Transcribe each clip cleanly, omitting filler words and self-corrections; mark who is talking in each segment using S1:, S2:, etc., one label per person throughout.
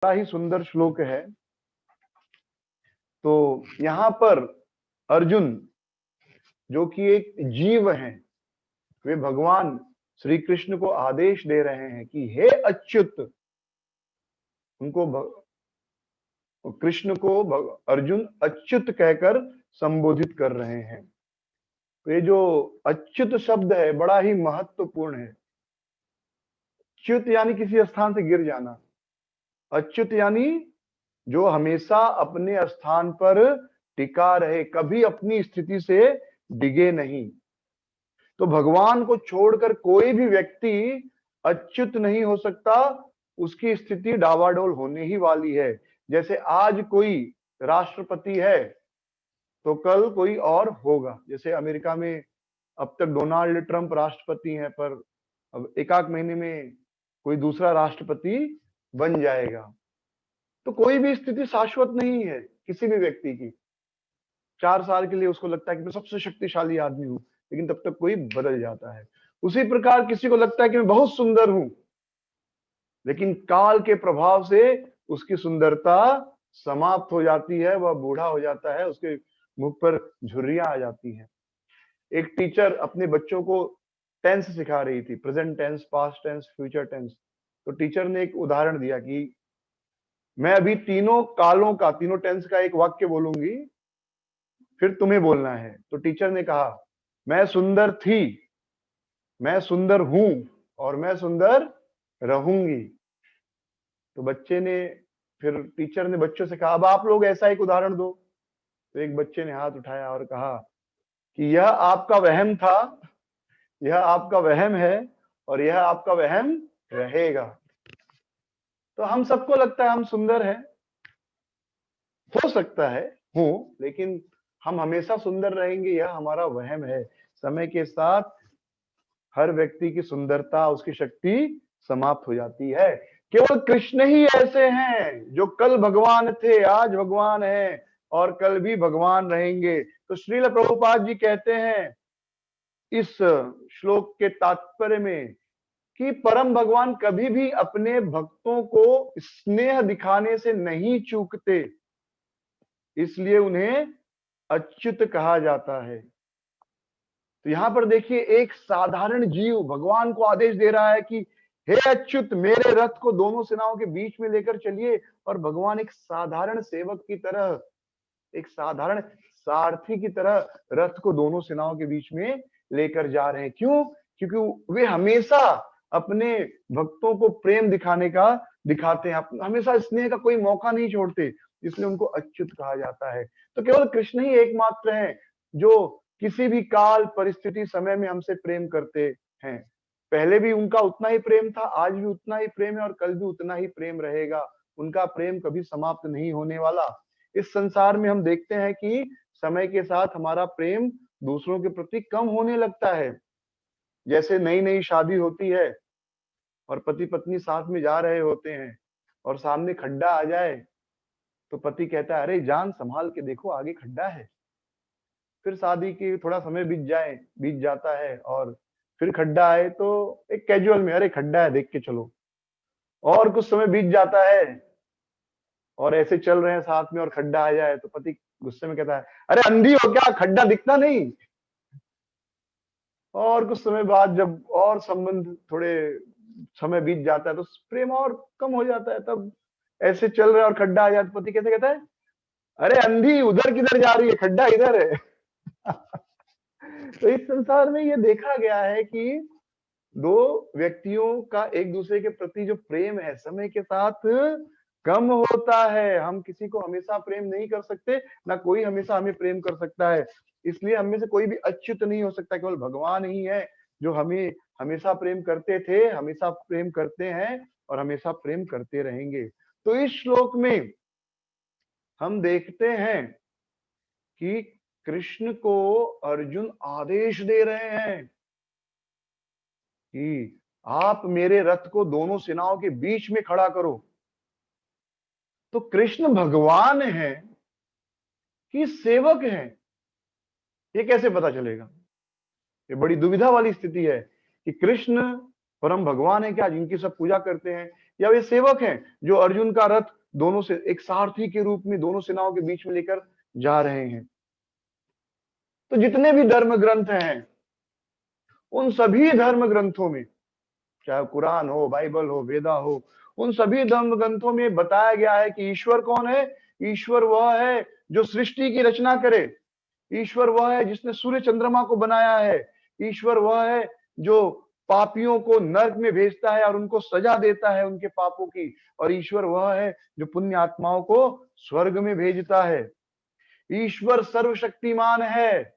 S1: बड़ा ही सुंदर श्लोक है। तो यहाँ पर अर्जुन जो कि एक जीव हैं, वे भगवान श्री कृष्ण को आदेश दे रहे हैं कि हे अच्युत, उनको कृष्ण को अर्जुन अच्युत कहकर संबोधित कर रहे हैं। तो ये जो अच्युत शब्द है बड़ा ही महत्वपूर्ण है। च्युत यानी किसी स्थान से गिर जाना, अच्युत यानी जो हमेशा अपने स्थान पर टिका रहे, कभी अपनी स्थिति से डिगे नहीं। तो भगवान को छोड़कर कोई भी व्यक्ति अच्युत नहीं हो सकता, उसकी स्थिति डावाडोल होने ही वाली है। जैसे आज कोई राष्ट्रपति है तो कल कोई और होगा। जैसे अमेरिका में अब तक डोनाल्ड ट्रंप राष्ट्रपति हैं, पर अब एक आध महीने में कोई दूसरा राष्ट्रपति बन जाएगा। तो कोई भी स्थिति शाश्वत नहीं है किसी भी व्यक्ति की। 4 साल के लिए उसको लगता है कि मैं सबसे शक्तिशाली आदमी हूं, लेकिन तब तक कोई बदल जाता है। उसी प्रकार किसी को लगता है कि मैं बहुत सुंदर हूं, लेकिन काल के प्रभाव से उसकी सुंदरता समाप्त हो जाती है, वह बूढ़ा हो जाता है, उसके मुख पर झुर्रियां आ जाती हैं। एक टीचर अपने बच्चों को टेंस सिखा रही थी, present tense, past tense, future tense. तो टीचर ने एक उदाहरण दिया कि मैं अभी तीनों कालों का, तीनों टेंस का एक वाक्य बोलूंगी, फिर तुम्हें बोलना है। तो टीचर ने कहा, मैं सुंदर थी, मैं सुंदर हूं और मैं सुंदर रहूंगी। तो बच्चे ने, फिर टीचर ने बच्चों से कहा, अब आप लोग ऐसा एक उदाहरण दो। तो एक बच्चे ने हाथ उठाया और कहा कि यह आपका वहम था, यह आपका वहम है और यह आपका वहम रहेगा। तो हम सबको लगता है हम सुंदर हैं, हो सकता है हो, लेकिन हम हमेशा सुंदर रहेंगे यह हमारा वहम है। समय के साथ हर व्यक्ति की सुंदरता, उसकी शक्ति समाप्त हो जाती है। केवल कृष्ण ही ऐसे हैं जो कल भगवान थे, आज भगवान हैं और कल भी भगवान रहेंगे। तो श्रील प्रभुपाद जी कहते हैं इस श्लोक के तात्पर्य में कि परम भगवान कभी भी अपने भक्तों को स्नेह दिखाने से नहीं चूकते, इसलिए उन्हें अच्युत कहा जाता है। तो यहां पर देखिए, एक साधारण जीव भगवान को आदेश दे रहा है कि हे अच्युत, मेरे रथ को दोनों सेनाओं के बीच में लेकर चलिए। और भगवान एक साधारण सेवक की तरह, एक साधारण सारथी की तरह रथ को दोनों सेनाओं के बीच में लेकर जा रहे हैं। क्यों? क्योंकि वे हमेशा अपने भक्तों को प्रेम दिखाते हैं, हमेशा स्नेह का कोई मौका नहीं छोड़ते, इसलिए उनको अच्युत कहा जाता है। तो केवल कृष्ण ही एकमात्र हैं जो किसी भी काल, परिस्थिति, समय में हमसे प्रेम करते हैं। पहले भी उनका उतना ही प्रेम था, आज भी उतना ही प्रेम है और कल भी उतना ही प्रेम रहेगा। उनका प्रेम कभी समाप्त नहीं होने वाला। इस संसार में हम देखते हैं कि समय के साथ हमारा प्रेम दूसरों के प्रति कम होने लगता है। जैसे नई नई शादी होती है और पति पत्नी साथ में जा रहे होते हैं और सामने खड्डा आ जाए, तो पति कहता है, अरे जान संभाल के देखो, आगे खड्डा है। फिर शादी की थोड़ा समय बीत जाता है और फिर खड्डा आए तो एक कैजुअल में, अरे खड्डा है देख के चलो। और कुछ समय बीत जाता है और ऐसे चल रहे हैं साथ में और खड्डा आ जाए तो पति गुस्से में कहता है, अरे अंधी हो क्या, खड्डा दिखता नहीं। और कुछ समय बाद जब और संबंध, थोड़े समय बीत जाता है तो प्रेम और कम हो जाता है। तब ऐसे चल रहे और खड्डा आ जाए तो पति कैसे कहता है, अरे अंधी उधर किधर जा रही है, खड्डा इधर है। तो इस संसार में ये देखा गया है कि दो व्यक्तियों का एक दूसरे के प्रति जो प्रेम है समय के साथ कम होता है। हम किसी को हमेशा प्रेम नहीं कर सकते, ना कोई हमेशा हमें प्रेम कर सकता है। इसलिए हम में से कोई भी अच्युत नहीं हो सकता, केवल भगवान ही है जो हमें हमेशा प्रेम करते थे, हमेशा प्रेम करते हैं और हमेशा प्रेम करते रहेंगे। तो इस श्लोक में हम देखते हैं कि कृष्ण को अर्जुन आदेश दे रहे हैं कि आप मेरे रथ को दोनों सेनाओं के बीच में खड़ा करो। तो कृष्ण भगवान है कि सेवक है, ये कैसे पता चलेगा? ये बड़ी दुविधा वाली स्थिति है कि कृष्ण परम भगवान है क्या जिनकी सब पूजा करते हैं, या वे सेवक हैं जो अर्जुन का रथ दोनों से एक सारथी के रूप में दोनों सेनाओं के बीच में लेकर जा रहे हैं। तो जितने भी धर्म ग्रंथ हैं, उन सभी धर्म ग्रंथों में, चाहे कुरान हो, बाइबल हो, वेदा हो, उन सभी धर्म ग्रंथों में बताया गया है कि ईश्वर कौन है। ईश्वर वह है जो सृष्टि की रचना करे। ईश्वर वह है जिसने सूर्य चंद्रमा को बनाया है। ईश्वर वह है जो पापियों को नरक में भेजता है और उनको सजा देता है उनके पापों की। और ईश्वर वह है जो पुण्य आत्माओं को स्वर्ग में भेजता है। ईश्वर सर्वशक्तिमान है।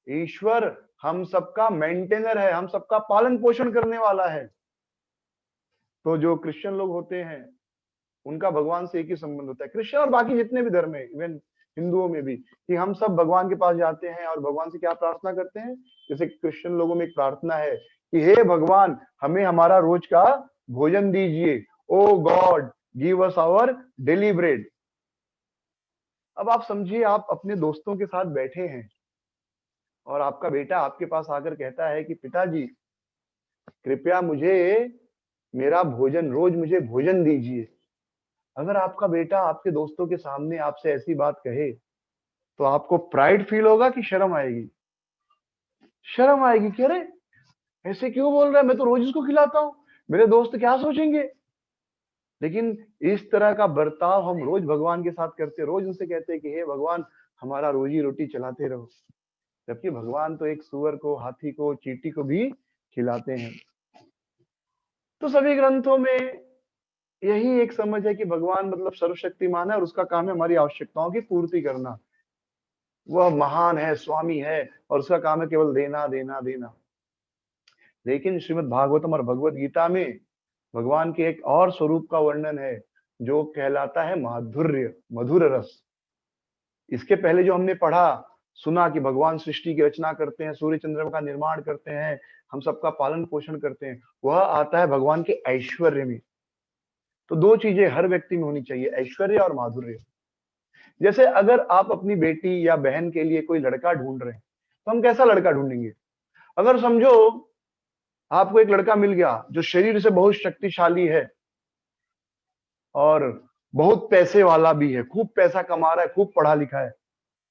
S1: ईश्वर हम सबका मेंटेनर है, हम सबका पालन पोषण करने वाला है। तो जो क्रिश्चियन लोग होते हैं, उनका भगवान से एक ही संबंध होता है, क्रिश्चियन और बाकी जितने भी धर्म है, इवन हिंदुओं में भी, कि हम सब भगवान के पास जाते हैं और भगवान से क्या प्रार्थना करते हैं। जैसे क्रिश्चियन लोगों में एक प्रार्थना है कि हे भगवान, हमें हमारा रोज का भोजन दीजिए। Oh god, give us our daily bread. अब आप समझिए, आप अपने दोस्तों के साथ बैठे हैं और आपका बेटा आपके पास आकर कहता है कि पिताजी, कृपया मुझे मेरा भोजन, रोज मुझे भोजन दीजिए। अगर आपका बेटा आपके दोस्तों के सामने आपसे ऐसी बात कहे, तो आपको प्राइड फील होगा कि शर्म आएगी? शर्म आएगी कि अरे ऐसे क्यों बोल रहा है, मैं तो रोज इसको खिलाता हूं, मेरे दोस्त क्या सोचेंगे। लेकिन इस तरह का बर्ताव हम रोज भगवान के साथ करते, रोज उनसे कहते हैं कि हे भगवान, हमारा रोजी रोटी चलाते रहो। जबकि भगवान तो एक सूअर को, हाथी को, चींटी को भी खिलाते हैं। तो सभी ग्रंथों में यही एक समझ है कि भगवान मतलब सर्वशक्तिमान है और उसका काम है हमारी आवश्यकताओं की पूर्ति करना। वह महान है, स्वामी है, और उसका काम है केवल देना देना देना। लेकिन श्रीमद् भागवतम और भगवत गीता में भगवान के एक और स्वरूप का वर्णन है जो कहलाता है माधुर्य, मधुर रस। इसके पहले जो हमने पढ़ा सुना कि भगवान सृष्टि की रचना करते हैं, सूर्य चंद्रमा का निर्माण करते हैं, हम सबका पालन पोषण करते हैं, वह आता है भगवान के ऐश्वर्य में। तो दो चीजें हर व्यक्ति में होनी चाहिए, ऐश्वर्य और माधुर्य। जैसे अगर आप अपनी बेटी या बहन के लिए कोई लड़का ढूंढ रहे हैं, तो हम कैसा लड़का ढूंढेंगे? अगर समझो आपको एक लड़का मिल गया जो शरीर से बहुत शक्तिशाली है और बहुत पैसे वाला भी है, खूब पैसा कमा रहा है, खूब पढ़ा लिखा है,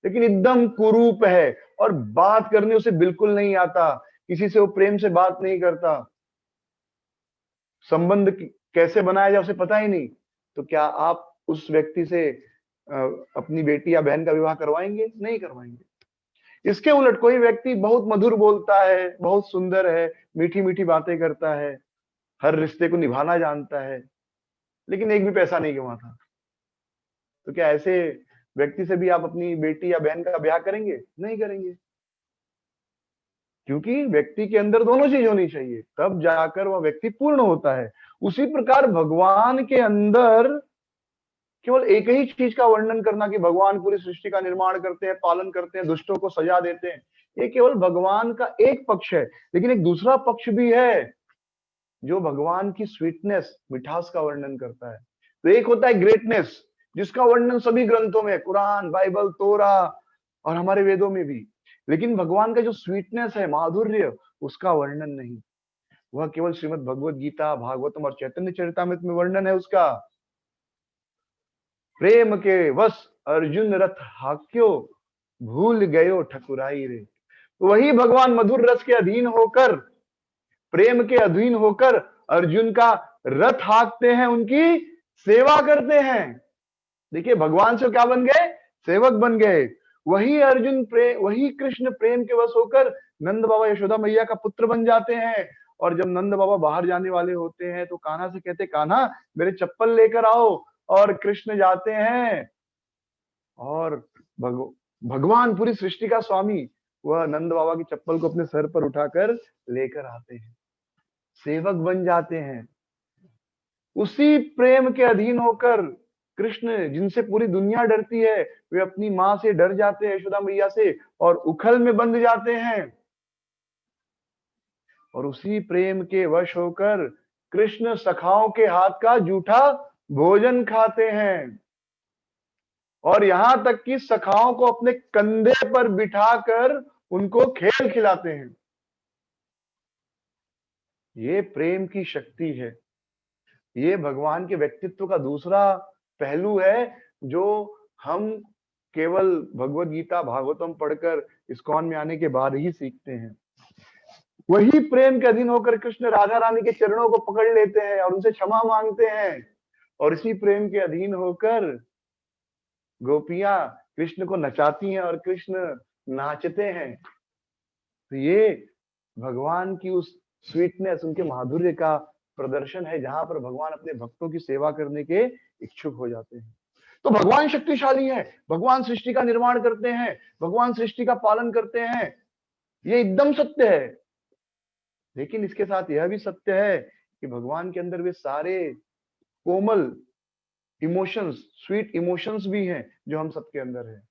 S1: लेकिन एकदम कुरूप है और बात करने उसे बिल्कुल नहीं आता, किसी से वो प्रेम से बात नहीं करता, संबंध कैसे बनाया जाए उसे पता ही नहीं, तो क्या आप उस व्यक्ति से अपनी बेटी या बहन का विवाह करवाएंगे? नहीं करवाएंगे। इसके उलट कोई व्यक्ति बहुत मधुर बोलता है, बहुत सुंदर है, मीठी मीठी बातें करता है, हर रिश्ते को निभाना जानता है, लेकिन एक भी पैसा नहीं कमाता, तो क्या ऐसे व्यक्ति से भी आप अपनी बेटी या बहन का ब्याह करेंगे? नहीं करेंगे। क्योंकि व्यक्ति के अंदर दोनों चीज होनी चाहिए, तब जाकर वह व्यक्ति पूर्ण होता है। उसी प्रकार भगवान के अंदर केवल एक ही चीज का वर्णन करना कि भगवान पूरी सृष्टि का निर्माण करते हैं, पालन करते हैं, दुष्टों को सजा देते हैं, ये केवल भगवान का एक पक्ष है। लेकिन एक दूसरा पक्ष भी है जो भगवान की स्वीटनेस, मिठास का वर्णन करता है। तो एक होता है ग्रेटनेस, जिसका वर्णन सभी ग्रंथों में, कुरान, बाइबल, तोरा और हमारे वेदों में भी। लेकिन भगवान का जो स्वीटनेस है, माधुर्य, उसका वर्णन नहीं। वह केवल श्रीमद् भगवत गीता, भागवतम और चैतन्य चरितामृत में वर्णन है उसका। प्रेम के वश अर्जुन रथ हाक्यो, भूल गयो ठकुराई रे। तो वही भगवान मधुर रस के अधीन होकर, प्रेम के अधीन होकर अर्जुन का रथ हाँकते हैं, उनकी सेवा करते हैं। देखिए भगवान से क्या बन गए? सेवक बन गए। वही अर्जुन प्रेम, वही कृष्ण प्रेम के वश होकर नंद बाबा यशोदा मैया का पुत्र बन जाते हैं। और जब नंद बाबा बाहर जाने वाले होते हैं तो कान्हा से कहते, कान्हा मेरे चप्पल लेकर आओ। और कृष्ण जाते हैं और भगवान पूरी सृष्टि का स्वामी, वह नंद बाबा की चप्पल को अपने सर पर उठाकर लेकर आते हैं, सेवक बन जाते हैं। उसी प्रेम के अधीन होकर कृष्ण, जिनसे पूरी दुनिया डरती है, वे अपनी मां से डर जाते हैं, यशोदा मैया से, और उखल में बंध जाते हैं। और उसी प्रेम के वश होकर कृष्ण सखाओं के हाथ का जूठा भोजन खाते हैं, और यहां तक कि सखाओं को अपने कंधे पर बिठाकर उनको खेल खिलाते हैं। ये प्रेम की शक्ति है। ये भगवान के व्यक्तित्व का दूसरा पहलू है, जो हम केवल भगवत गीता, भागवतम पढ़कर इस्कॉन में आने के बाद ही सीखते हैं। वही प्रेम के अधीन होकर कृष्ण राधा रानी के चरणों को पकड़ लेते हैं और उनसे क्षमा मांगते हैं, और इसी प्रेम के अधीन होकर गोपियां कृष्ण को नचाती हैं और कृष्ण नाचते हैं। तो ये भगवान की उस स्वीटनेस, उनके माधुर्य का प्रदर्शन है, जहां पर भगवान अपने भक्तों की सेवा करने के इच्छुक हो जाते हैं। तो भगवान शक्तिशाली है, भगवान सृष्टि का निर्माण करते हैं, भगवान सृष्टि का पालन करते हैं, ये एकदम सत्य है। लेकिन इसके साथ यह भी सत्य है कि भगवान के अंदर वे सारे कोमल इमोशंस, स्वीट इमोशंस भी हैं जो हम सबके अंदर है,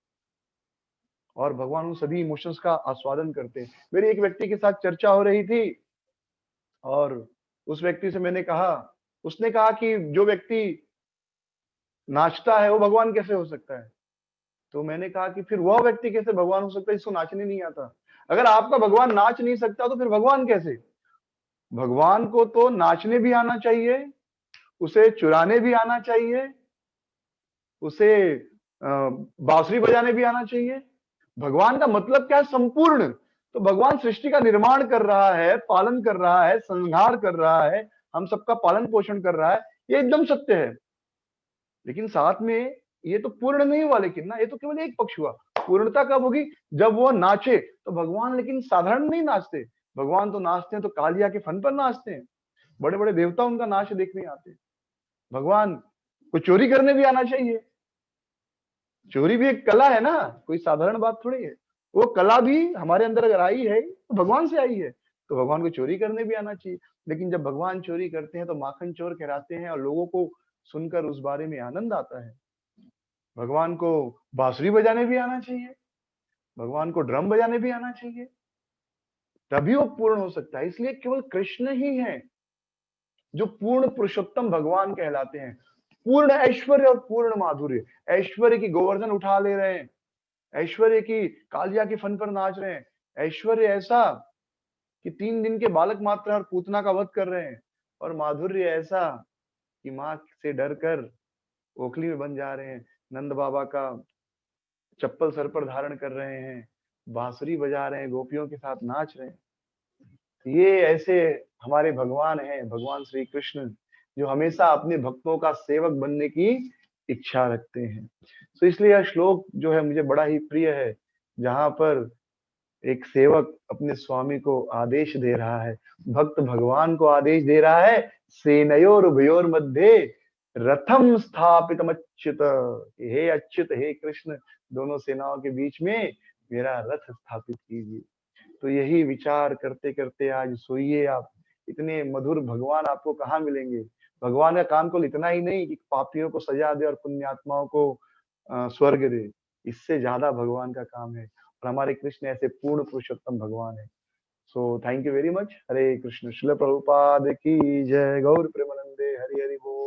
S1: और भगवान उन सभी इमोशंस का आस्वादन करते हैं। मेरी एक व्यक्ति के साथ चर्चा हो रही थी, और उस व्यक्ति से मैंने कहा, उसने कहा कि जो व्यक्ति नाचता है वो भगवान कैसे हो सकता है? तो मैंने कहा कि फिर वह व्यक्ति कैसे भगवान हो सकता है जिसको नाचने नहीं आता? अगर आपका भगवान नाच नहीं सकता तो फिर भगवान कैसे? भगवान को तो नाचने भी आना चाहिए, उसे चुराने भी आना चाहिए, उसे बांसुरी बजाने भी आना चाहिए। भगवान का मतलब क्या है? संपूर्ण। तो भगवान सृष्टि का निर्माण कर रहा है, पालन कर रहा है, संहार कर रहा है, हम सबका पालन पोषण कर रहा है, ये एकदम सत्य है। लेकिन साथ में ये तो पूर्ण नहीं हुआ, लेकिन ना, ये तो केवल एक पक्ष हुआ। पूर्णता कब होगी? जब वो नाचे। तो भगवान लेकिन साधारण नहीं नाचते, भगवान तो नाचते हैं तो कालिया के फन पर नाचते हैं, बड़े बड़े देवता उनका नाच देखने आते हैं। भगवान को चोरी करने भी आना चाहिए, चोरी भी एक कला है ना, कोई साधारण बात थोड़ी है। वो कला भी हमारे अंदर अगर आई है तो भगवान से आई है, तो भगवान को चोरी करने भी आना चाहिए। लेकिन जब भगवान चोरी करते हैं तो माखन चोर कहलाते हैं, और लोगों को सुनकर उस बारे में आनंद आता है। भगवान को बांसुरी बजाने भी आना चाहिए, भगवान को ड्रम बजाने भी आना चाहिए, तभी वो पूर्ण हो सकता है। इसलिए केवल कृष्ण ही है जो पूर्ण पुरुषोत्तम भगवान कहलाते हैं। पूर्ण ऐश्वर्य और पूर्ण माधुर्य। ऐश्वर्य की गोवर्धन उठा ले रहे हैं, ऐश्वर्य की कालिया के फन पर नाच रहे हैं, ऐश्वर्य ऐसा कि 3 दिन के बालक मात्र और पूतना का वध कर रहे हैं, और माधुर्य ऐसा कि मां से डर कर ओखली में बन जा रहे हैं, नंद बाबा का चप्पल सर पर धारण कर रहे हैं, बांसुरी बजा रहे हैं, गोपियों के साथ नाच रहे हैं। ये ऐसे हमारे भगवान हैं, भगवान श्री कृष्ण, जो हमेशा अपने भक्तों का सेवक बनने की इच्छा रखते हैं। तो इसलिए यह श्लोक जो है मुझे बड़ा ही प्रिय है, जहां पर एक सेवक अपने स्वामी को आदेश दे रहा है, भक्त भगवान को आदेश दे रहा है, सेनयोर उभयोर मध्ये रथम स्थापितम अच्युत। हे अच्युत, हे कृष्ण, दोनों सेनाओं के बीच में मेरा रथ स्थापित कीजिए। तो यही विचार करते करते आज सोइए आप। इतने मधुर भगवान आपको कहाँ मिलेंगे? भगवान का काम केवल इतना ही नहीं कि पापियों को सजा दे और पुण्यात्माओं को स्वर्ग दे, इससे ज्यादा भगवान का काम है, और हमारे कृष्ण ऐसे पूर्ण पुरुषोत्तम भगवान है। So thank you very much. Hare Krishna. Srila Prabhupada की जय। गौर प्रेमानंदे। हरि हरि बोल।